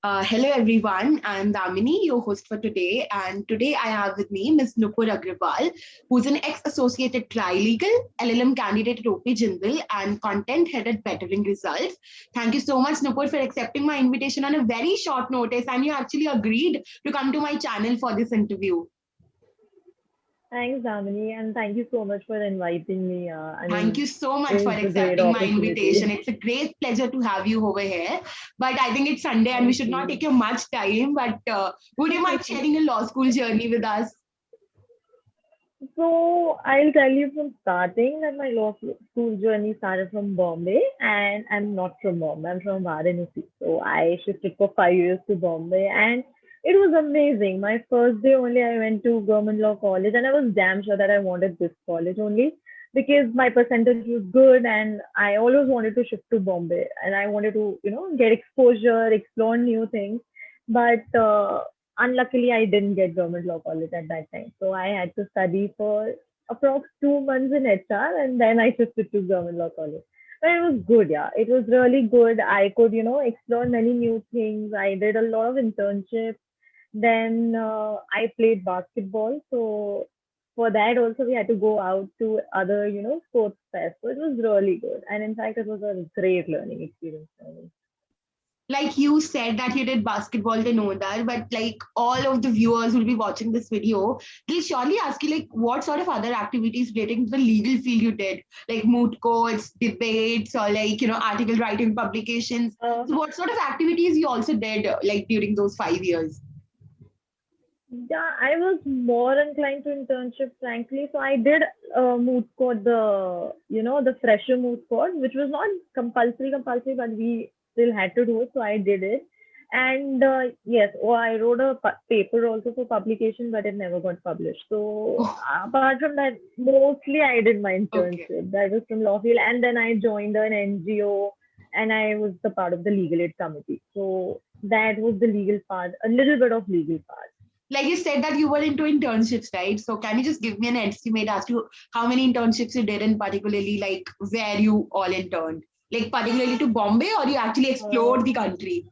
Hello everyone, I'm Damini, your host for today, and today I have with me Ms. Nupur Agrawal, who's an ex-associate at Trilegal, LLM candidate at OP Jindal, and content head at Bettering Results. Thank you so much, Nupur, for accepting my invitation on a very short notice, and you actually agreed to come to my channel for this interview. Thanks, Damini, and thank you so much for inviting me. Thank you so much for It's a great accepting my invitation. opportunity. It's a great pleasure to have you over here. But I think it's Sunday and we Thank should not you. take you much time. But would you mind sharing your law school journey with us? So I'll tell you from starting that my school journey started from Bombay, and I'm not from Bombay. I'm from Varanasi. So I shifted for 5 years to Bombay, and it was amazing. My first day only, I went to Government Law College, and I was damn sure that I wanted this college only because my percentage was good, and I always wanted to shift to Bombay, and I wanted to, get exposure, explore new things. But unluckily, I didn't get government law college at that time. So I had to study for approx 2 months in HR, and then I shifted to government law college. But it was good, yeah. It was really good. I could, explore many new things. I did a lot of internships. Then I played basketball. So for that also we had to go out to other, sports fest. So it was really good. And in fact, it was a great learning experience for me. Like you said that you did basketball, they know that, but like all of the viewers who will be watching this video, they'll surely ask you like what sort of other activities relating to the legal field you did, like moot courts, debates, or like article writing, publications. Uh, So what sort of activities you also did like during those 5 years? Yeah, I was more inclined to internship, frankly. So I did moot court, the fresher moot court, which was not compulsory, but we still had to do it. So I did it. And yes, I wrote a paper also for publication, but it never got published. So Oh, apart from that, mostly I did my okay. internship. That was from Lawfield. And then I joined an NGO and I was the part of the legal aid committee. So that was the legal part, a little bit of legal part. Like you said that you were into internships, right? So can you just give me an estimate as to how many internships you did and particularly like where you all interned? Like particularly to Bombay or you actually Uh, explored the country?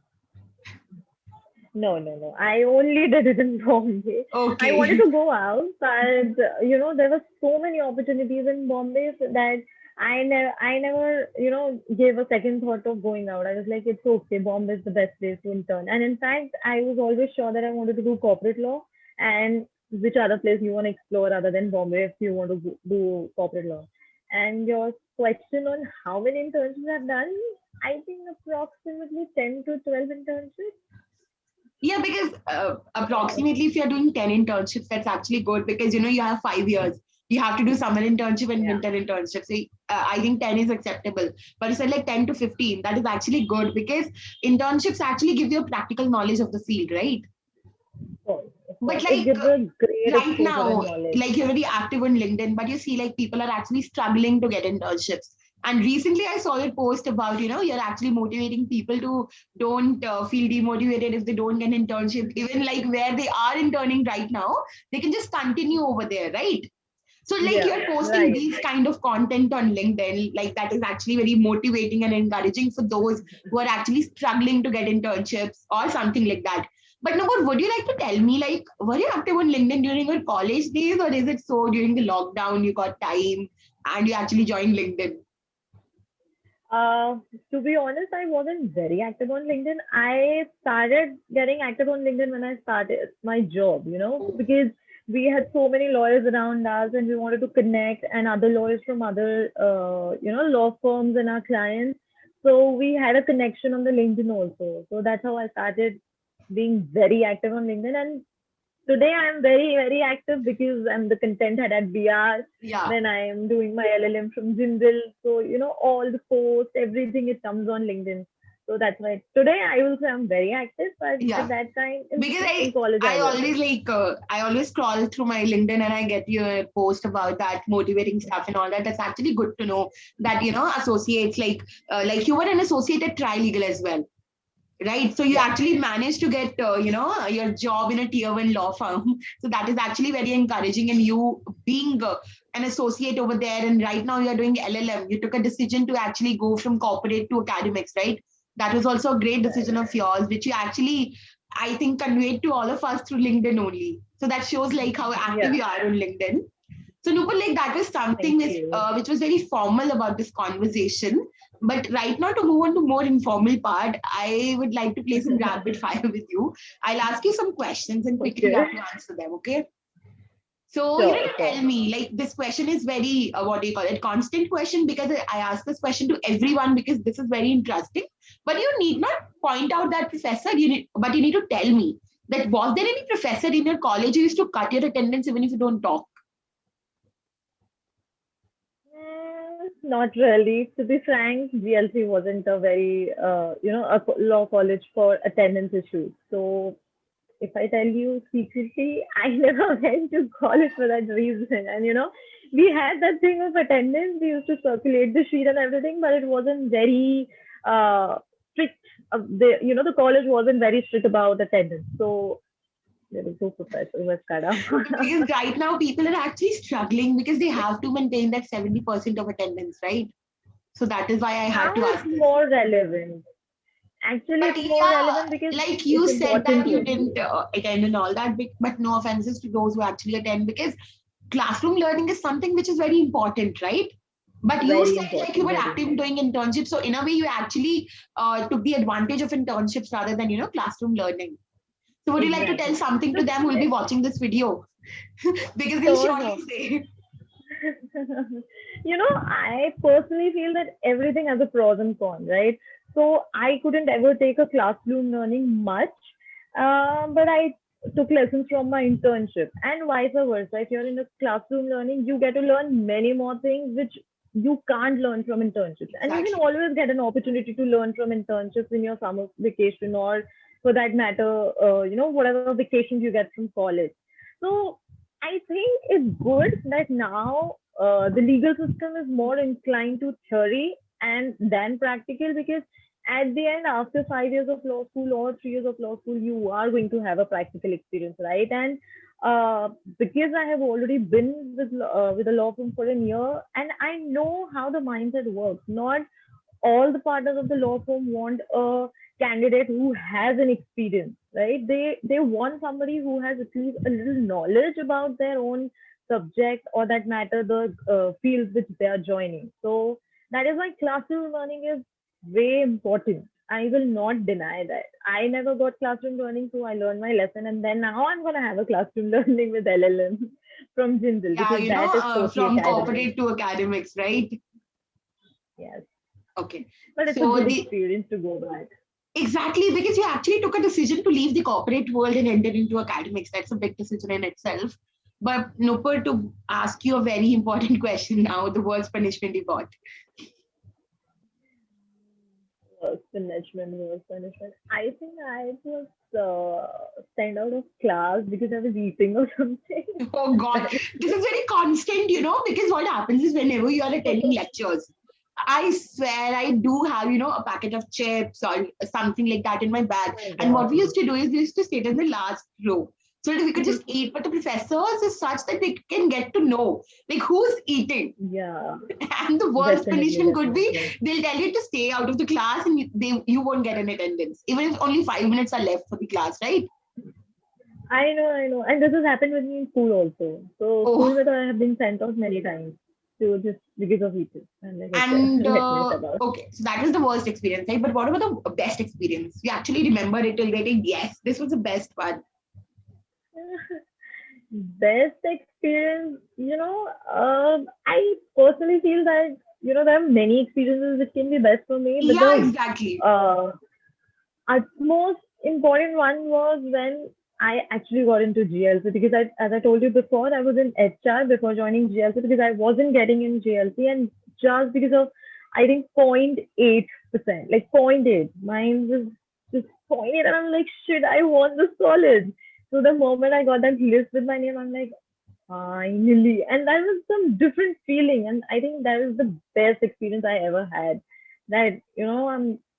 no. I only did it in Bombay. I wanted Okay. to go out, but there were so many opportunities in Bombay that I never, gave a second thought of going out. I was like, it's okay. Bombay is the best place to intern. And in fact, I was always sure that I wanted to do corporate law, and which other place you want to explore other than Bombay if you want to do corporate law. And your question on how many internships I've done, I think approximately 10 to 12 internships. Yeah, because approximately if you're doing 10 internships, that's actually good because you have 5 years. You have to do summer internship and Yeah. winter internship. So I think 10 is acceptable. But you said like 10 to 15, that is actually good because internships actually give you a practical knowledge of the field, right? Of But course. It like gives a great right exposure and now, knowledge. like you're very active on LinkedIn, but you see like people are actually struggling to get internships. And recently I saw a post about, you're actually motivating people to don't feel demotivated if they don't get an internship. Even like where they are interning right now, they can just continue over there, right? So like Yeah, you're posting right. these kind of content on LinkedIn, like that is actually very motivating and encouraging for those who are actually struggling to get internships or something like that. But Nupur, would you like to tell me, like, were you active on LinkedIn during your college days, or is it so during the lockdown you got time and you actually joined LinkedIn? Uh, to be honest, I wasn't very active on LinkedIn. I started getting active on LinkedIn when I started my job, because we had so many lawyers around us and we wanted to connect and other lawyers from other, law firms and our clients. So we had a connection on the LinkedIn also. So that's how I started being very active on LinkedIn. And today I'm very active because I'm the content head at BR. Yeah. Then I am doing my LLM from Jindal. So all the posts, everything it comes on LinkedIn. So that's why today I will say I'm very active, but at Yeah. that time Because in college I I always wasn't. like I always scroll through my LinkedIn and I get your post about that motivating stuff and all that. That's actually good to know that associates like you were an associate at Trilegal as well, right? So you Yeah. actually managed to get your job in a tier one law firm. So that is actually very encouraging. And you being an associate over there, and right now you're doing LLM. You took a decision to actually go from corporate to academics, right? That was also a great decision of yours, which you actually, I think, conveyed to all of us through LinkedIn only. So that shows like how active Yeah, you are on LinkedIn. So Nupur, like that was something thank you. which was very formal about this conversation. But right now, to move on to more informal part, I would like to play some rapid fire with you. I'll ask you some questions and quickly you Okay. have to answer them. Okay. So, Sure, tell sure. me, like this question is very, what do you call it, constant question because I ask this question to everyone because this is very interesting. But you need not point out that professor, but you need to tell me that was there any professor in your college who used to cut your attendance even if you don't talk? Not really. To be frank, GLC wasn't a very, law college for attendance issues. So if I tell you secretly, I never went to college for that reason. And we had that thing of attendance. We used to circulate the sheet and everything, but it wasn't very strict. The college wasn't very strict about attendance. So there was no professor who was cut off. Because right now people are actually struggling because they have to maintain that 70% of attendance, right? So that is why I had Now to it's ask this. more relevant. Actually, But it's more yeah, relevant because like you it's said important that you too. didn't attend and all that, but no offenses to those who actually attend because classroom learning is something which is very important, right? But you Very said like you important, were very active important. doing internships, so in a way you actually took the advantage of internships rather than classroom learning. So would you like to tell Exactly. something So, to them who will be watching this video because they'll sure, surely sure. say, I personally feel that everything has a pros and cons, right? So I couldn't ever take a classroom learning much, but I took lessons from my internship and vice versa. If you're in a classroom learning, you get to learn many more things which you can't learn from internships. And you can exactly. always get an opportunity to learn from internships in your summer vacation or for that matter, whatever vacations you get from college. So I think it's good that now the legal system is more inclined to theory and than practical because at the end, after 5 years of law school or 3 years of law school, you are going to have a practical experience, right? And uh, because I have already been with a law firm for a year, and I know how the mindset works. Not all the partners of the law firm want a candidate who has an experience, right? They want somebody who has at least a little knowledge about their own subject or that matter the field which they are joining. So that is why classroom learning is way important. I will not deny that. I never got classroom learning, so I learned my lesson, and then now I'm gonna have a classroom learning with LLM from Jindal Yeah, because that is totally from academic. corporate to academics, right? Yes, Okay. but it's a So good the experience to go back. exactly because you actually took a decision to leave the corporate world and enter into academics. That's a big decision in itself. But Nupur, to ask you a very important question now, the worst punishment you got. Worst punishment. I think I was sent out of class because I was eating or something. Oh God, That is this is very constant, because what happens is whenever you are attending lectures, I swear I do have, a packet of chips or something like that in my bag. my And what we God. used to do is we used to sit in the last row so that we could just eat. But the professors is such that they can get to know like who's eating. Yeah, And the worst definitely, punishment could be definitely. they'll tell you to stay out of the class and you won't get an attendance, even if only 5 minutes are left for the class, right? I know. And this has happened with me in school also. So school Oh, with I have been sent out many times to just because of eating. I'm like, okay, and let me shut up. okay, so that was the worst experience, right? But what about the best experience? You actually remember it till date. Yes, this was the best one. Best experience, I personally feel that, there are many experiences which can be best for me, but Yeah, the exactly. uh, utmost important one was when I actually got into GLC because as I told you before, I was in HR before joining GLC because I wasn't getting in GLC and just because of I think 0.8%, like point 0.8, mine was just point 0.8, and I'm like, shit, I want this college. So the moment I got that list with my name, I'm like, finally, and that was some different feeling, and I think that is the best experience I ever had. That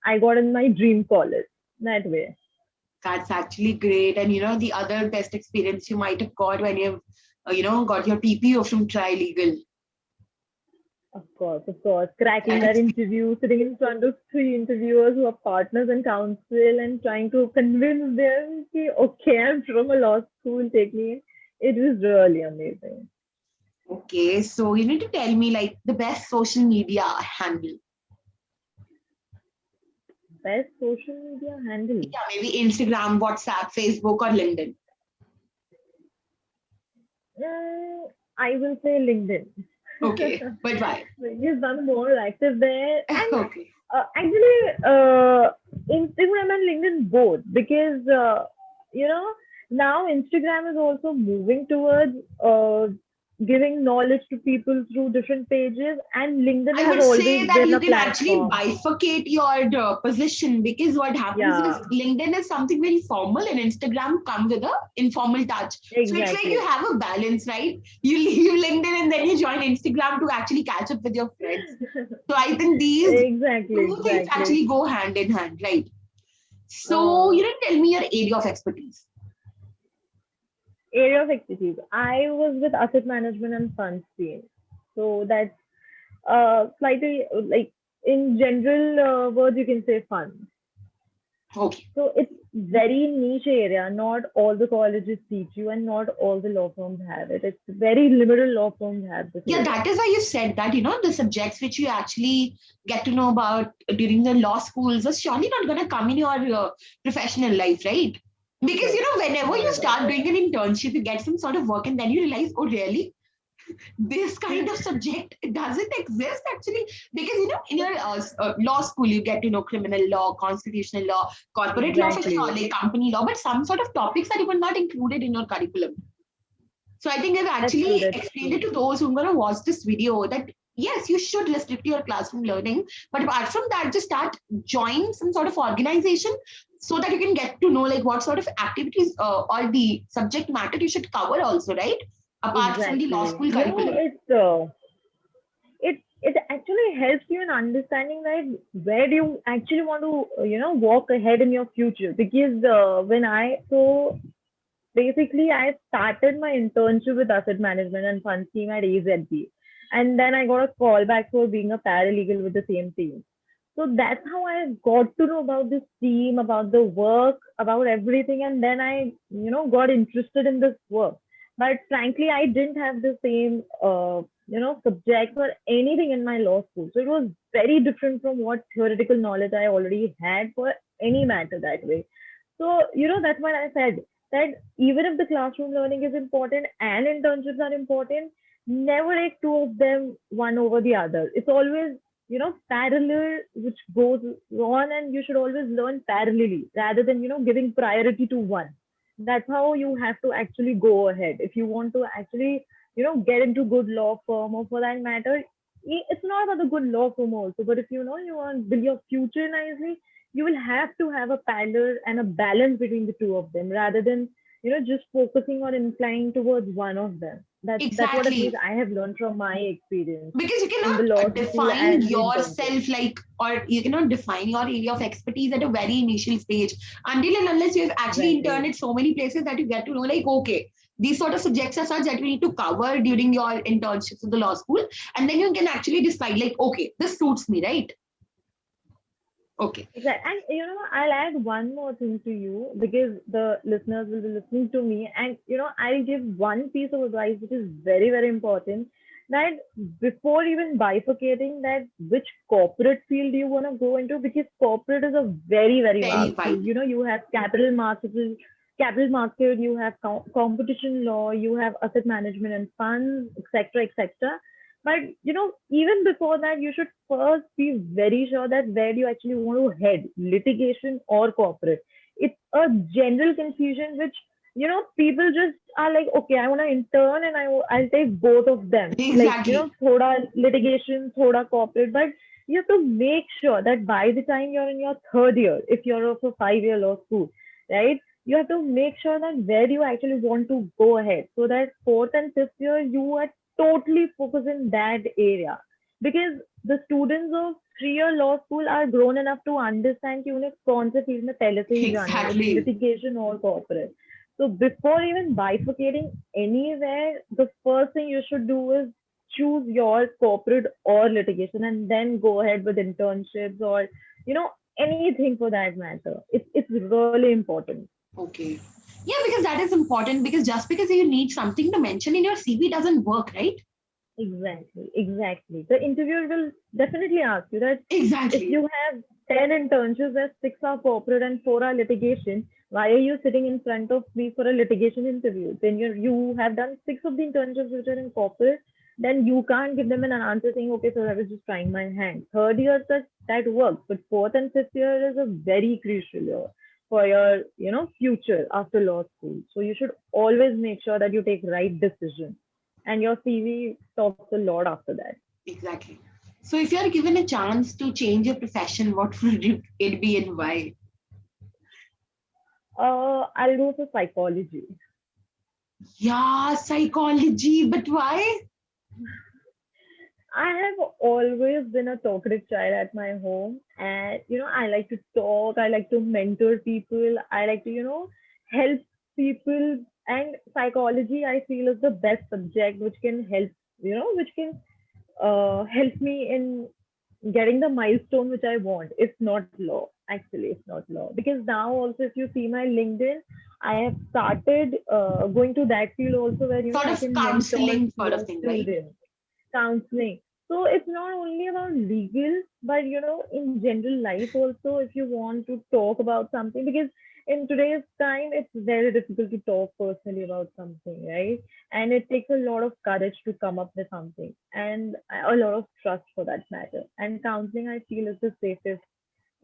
I got in my dream college that way. That's actually great. And the other best experience you might have got when you've got your PPO from Trilegal. Of course. Cracking that That's interview, sitting in front of three interviewers who are partners in council and trying to convince them, ki, okay, I'm from a law school, take me in. It was really amazing. okay. So you need to tell me like the best social media handle. Best social media handle. Yeah, maybe Instagram, WhatsApp, Facebook, or LinkedIn. Mm, I will say LinkedIn. Okay, but why? Because I'm more active there. And Okay. actually, Instagram and LinkedIn both. Because, you know, now Instagram is also moving towards giving knowledge to people through different pages. And LinkedIn I has would say always that been you a can actually platform. bifurcate your position because what happens is Yeah, LinkedIn is something very formal and Instagram come with a informal touch. So it's like you exactly. have a balance, right? You leave LinkedIn and then you join Instagram to actually catch up with your friends. So I think these Exactly, two things exactly. actually go hand in hand, right? So you Uh, didn't tell me your area of expertise. Area of expertise. I was with asset management and funds team. So that's slightly like in general words, you can say funds. Okay. So it's very niche area. Not all the colleges teach you, and not all the law firms have it. It's very limited law firms have this Yeah, area. that is why you said that, the subjects which you actually get to know about during the law schools are surely not going to come in your professional life, right? Because, No, whenever not you at all. start doing an internship, you get some sort of work and then you realize, oh, really? This kind of subject doesn't exist actually. Because, in your law school, you get to know criminal law, constitutional law, corporate law for sure, Exactly. like company law, but some sort of topics that you were not included in your curriculum. So I think I've That's true. actually That's explained it true. to those who are going to watch this video that yes, you should restrict your classroom learning, but apart from that, just start join some sort of organization so that you can get to know like what sort of activities or the subject matter you should cover also, right? Apart from the law Exactly. school curriculum. It actually helps you in understanding right where do you actually want to walk ahead in your future because when I so basically I started my internship with asset management and fund team at AZB, and then I got a call back for being a paralegal with the same team. So that's how I got to know about this team, about the work, about everything, and then I got interested in this work. But frankly, I didn't have the same subjects or anything in my law school, so it was very different from what theoretical knowledge I already had for any matter that way. So, that's what I said that even if the classroom learning is important and internships are important, never take two of them one over the other. It's always, parallel which goes on, and you should always learn parallelly rather than, giving priority to one. That's how you have to actually go ahead. If you want to actually, get into good law firm or for that matter, it's not about the good law firm also, but if you want to build your future nicely, you will have to have a parallel and a balance between the two of them rather than just focusing or inclining towards one of them. That's what at least Exactly. I have learned from my experience Because you in the cannot law school define and the internship. yourself like or you cannot define your area of expertise at a very initial stage until and unless you have actually interned Exactly. at so many places that you get to know like okay, these sort of subjects are such that you need to cover during your internships in the law school, and then you can actually decide like okay, this suits me, right? Okay. Exactly. And I'll add one more thing to you because the listeners will be listening to me. And I'll give one piece of advice which is very, very important, that before even bifurcating that which corporate field you want to go into, because corporate is a very, very Very vast wide. field. You have capital market, you have competition law, you have asset management and funds, etc., etc. But even before that, you should first be very sure that where do you actually want to head, litigation or corporate. It's a general confusion which people just are like, okay, I want to intern and I'll take both of them, like Exactly. thoda litigation, thoda corporate. But you have to make sure that by the time you're in your third year, if you're of a 5 year law school, right? You have to make sure that where you actually want to go ahead, so that fourth and fifth year you are totally focus in that area, because the students of 3 year law school are grown enough to understand कि उन्हें कौन से field में पहले से ही जाना है, it's Exactly. litigation or corporate. So before even bifurcating anywhere, the first thing you should do is choose your corporate or litigation and then go ahead with internships or, you know, anything for that matter. It's really important. Okay. Yeah, because that is important, because just because you need something to mention in your CV doesn't work, right? Exactly, exactly. The interviewer will definitely ask you that if Exactly. you have 10 internships, that six are corporate and four are litigation, why are you sitting in front of me for a litigation interview? Then you have done six of the internships which are in corporate, then you can't give them an answer saying, okay, so I was just trying my hand. Third year that works, but fourth and fifth year is a very crucial year for your, future after law school. So you should always make sure that you take right decisions and your CV talks a lot after that. Exactly. So if you're given a chance to change your profession, what would it be and why? I'll go for psychology. Yeah, psychology, but why? I have always been a talkative child at my home, and I like to talk. I like to mentor people. I like to help people. And psychology, I feel, is the best subject which can help. Which can help me in getting the milestone which I want. It's not law, actually. It's not law because now also, if you see my LinkedIn, I have started going to that field also where Sort I of can mentor counseling sort of law thing, right? students, counseling. So it's not only about legal, but in general life also, if you want to talk about something, because in today's time, it's very difficult to talk personally about something, right? And it takes a lot of courage to come up with something and a lot of trust for that matter. And counseling, I feel, is the safest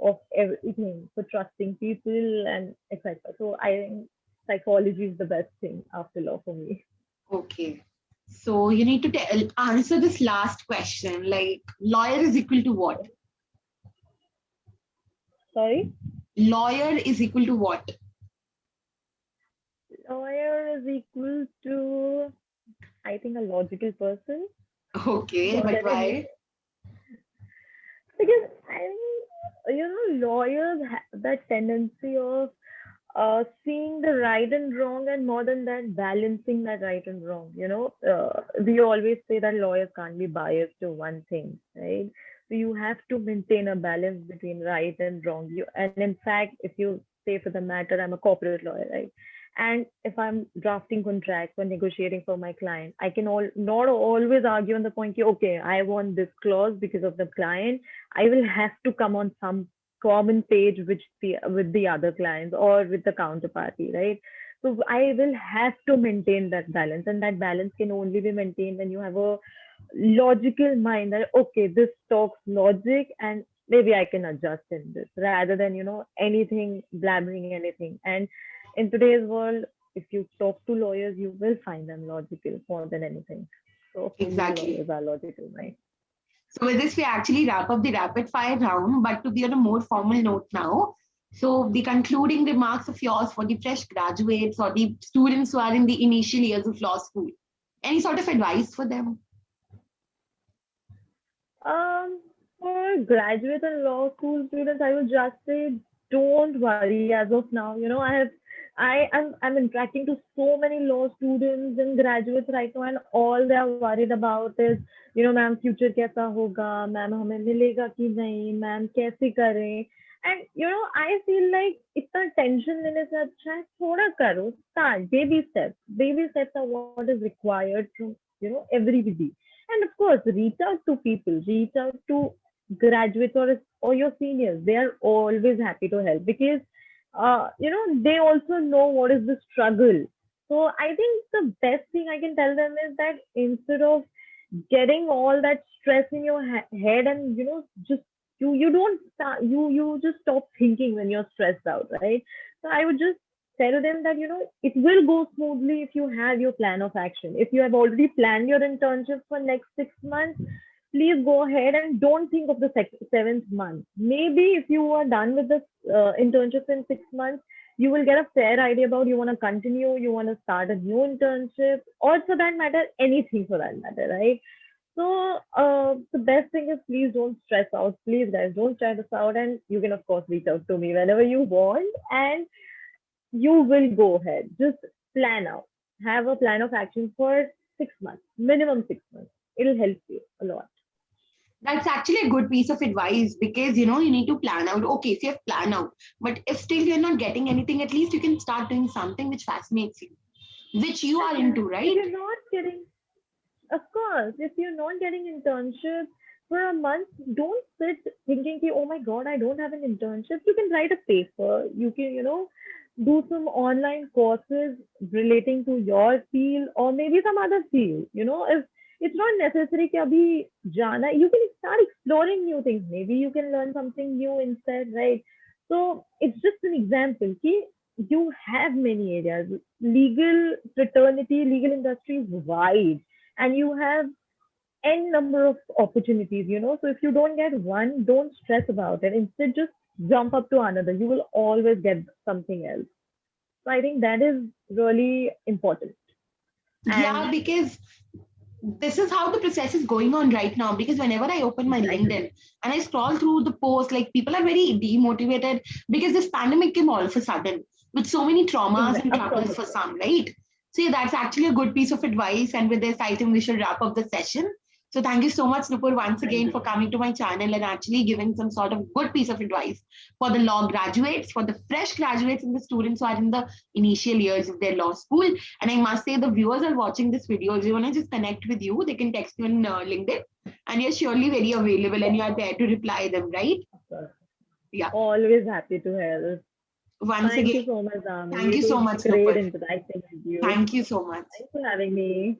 of everything for trusting people and etc. So I think psychology is the best thing after law for me. Okay. So you need to answer this last question. Like, lawyer is equal to what? Sorry? Lawyer is equal to what? Lawyer is equal to, I think, a logical person Okay, more but than any. why? Because I think, lawyers have that tendency of seeing the right and wrong, and more than that, balancing that right and wrong. We always say that lawyers can't be biased to one thing, right? So you have to maintain a balance between right and wrong. And in fact, if you say for the matter, I'm a corporate lawyer, right? And if I'm drafting contracts or negotiating for my client, I can not always argue on the point, okay, I want this clause because of the client. I will have to come on some common page which with the other clients or with the counterparty, right? So I will have to maintain that balance, and that balance can only be maintained when you have a logical mind that okay, this talks logic and maybe I can adjust in this rather than anything blabbering anything. And in today's world, if you talk to lawyers, you will find them logical more than anything. So for me, Exactly. lawyers are logical mind. So with this, we actually wrap up the rapid fire round, but to be on a more formal note now. So the concluding remarks of yours for the fresh graduates or the students who are in the initial years of law school. Any sort of advice for them? For graduate and law school students, I would just say don't worry as of now. I'm interacting to so many law students and graduates right now, and all they are worried about is, ma'am future कैसा होगा, ma'am हमें मिलेगा कि नहीं, ma'am कैसे करें. And I feel like इतना tension लेने से अच्छा है थोड़ा करो, start baby steps are what is required from everybody. And of course, reach out to people, reach out to graduates or your seniors. They are always happy to help because they also know what is the struggle. So I think the best thing I can tell them is that instead of getting all that stress in your head, and just you don't start, you just stop thinking when you're stressed out, right? So I would just tell them that it will go smoothly if you have your plan of action. If you have already planned your internship for next 6 months, please go ahead and don't think of the seventh month. Maybe if you are done with the internship in 6 months, you will get a fair idea about you want to continue, you want to start a new internship, or for that matter, anything for that matter, right? So the best thing is please don't stress out. Please, guys, don't stress us out. And you can, of course, reach out to me whenever you want. And you will go ahead. Just plan out. Have a plan of action for 6 months, minimum 6 months. it'll help you a lot. That's actually a good piece of advice because you need to plan out. Okay, so you have plan out, but if still you're not getting anything, at least you can start doing something which fascinates you, which you are Yeah. into, If right? you're not getting, of course, if you're not getting internship for a month, don't sit thinking, ki, oh my God, I don't have an internship. You can write a paper. You can, do some online courses relating to your field or maybe some other field. If it's not necessary कि अभी जाना, you can start exploring new things. Maybe you can learn something new instead, right? So it's just an example. Ki you have many areas. Legal fraternity, legal industry is wide and you have n number of opportunities. So if you don't get one, don't stress about it. Instead, just jump up to another. You will always get something else. So I think that is really important. And Yeah, because this is how the process is going on right now. Because whenever I open my LinkedIn exactly, and I scroll through the posts, like people are very demotivated because this pandemic came all of a sudden with so many traumas and of course, troubles of for course. some, right? So yeah, that's actually a good piece of advice. And with this, I think we should wrap up the session. So thank you so much, Nupur, once Thank again you for so much. coming to my channel and actually giving some sort of good piece of advice for the law graduates, for the fresh graduates and the students who are in the initial years of their law school. And I must say, the viewers are watching this video. If you want to just connect with you, they can text you on LinkedIn, and you're surely very available and you are there to reply them, right? Of course. Yeah. Always happy to help. Once Thank again, you so much, Damini. thank It you so was much, great Nupur. interacting with you. Thank you so much. Thanks for having me.